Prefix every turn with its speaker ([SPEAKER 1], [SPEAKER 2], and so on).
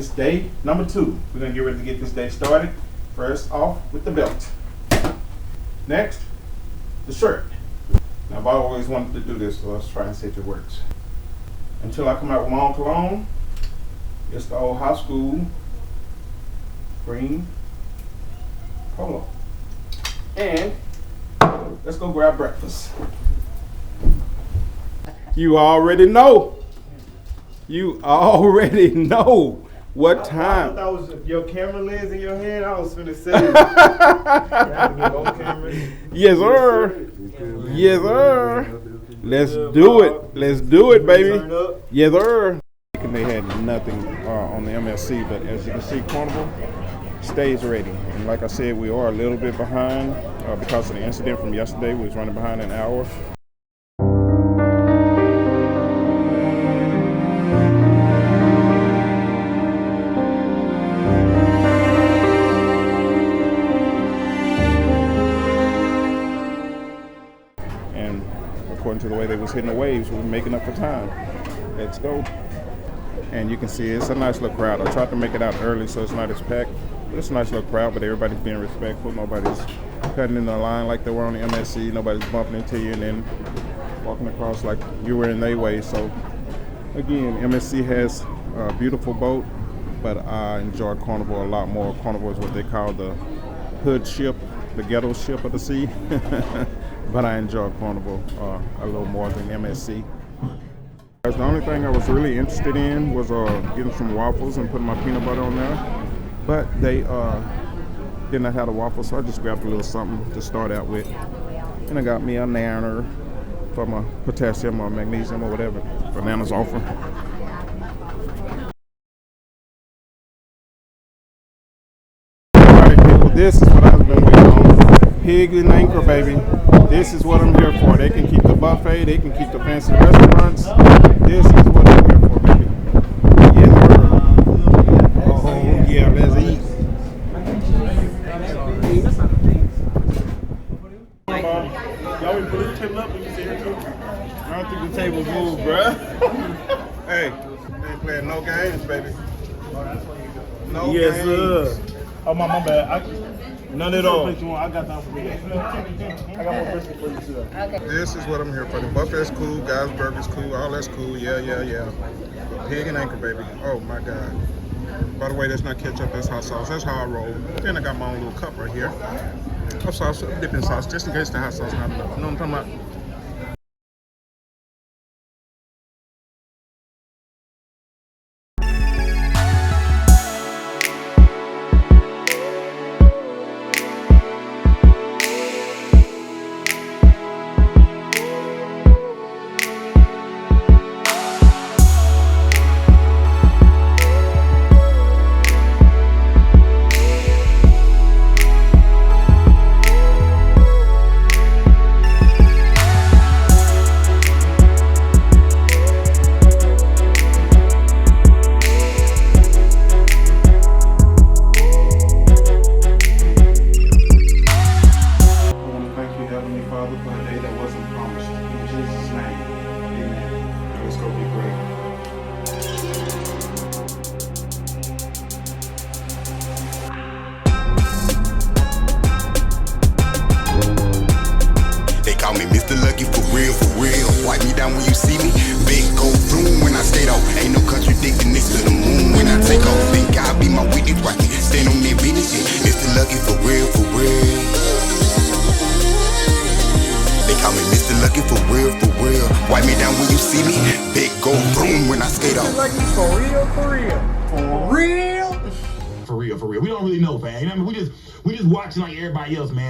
[SPEAKER 1] It's day number 2. We're gonna get ready to get this day started. First off with the belt. Next, the shirt. Now I've always wanted to do this, so let's try and see if it works. Until I come out with my own cologne, it's the old high school green polo. And let's go grab breakfast. You already know. You already know what time.
[SPEAKER 2] I thought that was your camera lens in your hand. I was finna say. You have to get both cameras.
[SPEAKER 1] Yes, sir. Yes, sir. Let's do it. Let's do it, baby.
[SPEAKER 2] Turn up.
[SPEAKER 1] Yes, sir. They had nothing on the MSC, but as you can see, Carnival stays ready. And like I said, we are a little bit behind because of the incident from yesterday. We was running behind an hour. And according to the way they was hitting the waves, we were making up for time. Let's go. And you can see it's a nice little crowd. I tried to make it out early so it's not as packed. But it's a nice little crowd, but everybody's being respectful. Nobody's cutting in the line like they were on the MSC. Nobody's bumping into you and then walking across like you were in their way. So again, MSC has a beautiful boat, but I enjoy Carnival a lot more. Carnival is what they call the hood ship, the ghetto ship of the sea. But I enjoy Carnival a little more than MSC. The only thing I was really interested in was getting some waffles and putting my peanut butter on there. But they did not have the waffles, so I just grabbed a little something to start out with. And I got me a nanner for my potassium or magnesium or whatever Banana's offer. Alright people, this is what I've been waiting on. Pig and anchor, baby. This is what I'm here for. They can keep the buffet, they can keep the fancy restaurants. This is what I'm here for, baby. Yes, sir. Oh, yeah, let's eat.
[SPEAKER 2] Y'all would put this table up when you see it too?
[SPEAKER 1] I don't think the tables move, bruh. Hey, they ain't playing no games, baby. No
[SPEAKER 2] Yes,
[SPEAKER 1] games.
[SPEAKER 2] sir. Oh, my bad.
[SPEAKER 1] None at all.
[SPEAKER 2] I got time for me. I got more brisket for you too.
[SPEAKER 3] Okay.
[SPEAKER 1] This is what I'm here for. The buffet's cool, guys' burgers cool, all that's cool. Yeah. Pig and anchor, baby. Oh my God. By the way, that's not ketchup, that's hot sauce. That's how I roll. Then I got my own little cup right here of sauce, dipping sauce, just in case the hot sauce not enough. You know what I'm talking about?
[SPEAKER 4] Wipe me down when you see me. Big go boom when I skate off. Ain't no contradicting this to the moon when I take off. Think I'll be my witness, watch me stand on their business. Mr. Lucky for real, for real. They call me Mr. Lucky for real, for real. Wipe me down when you see me. Big go boom when I skate off.
[SPEAKER 2] Lucky for real, for real.
[SPEAKER 5] For real? For real, for real. We don't really know, fam. You know what I mean? We just watching like everybody else, man.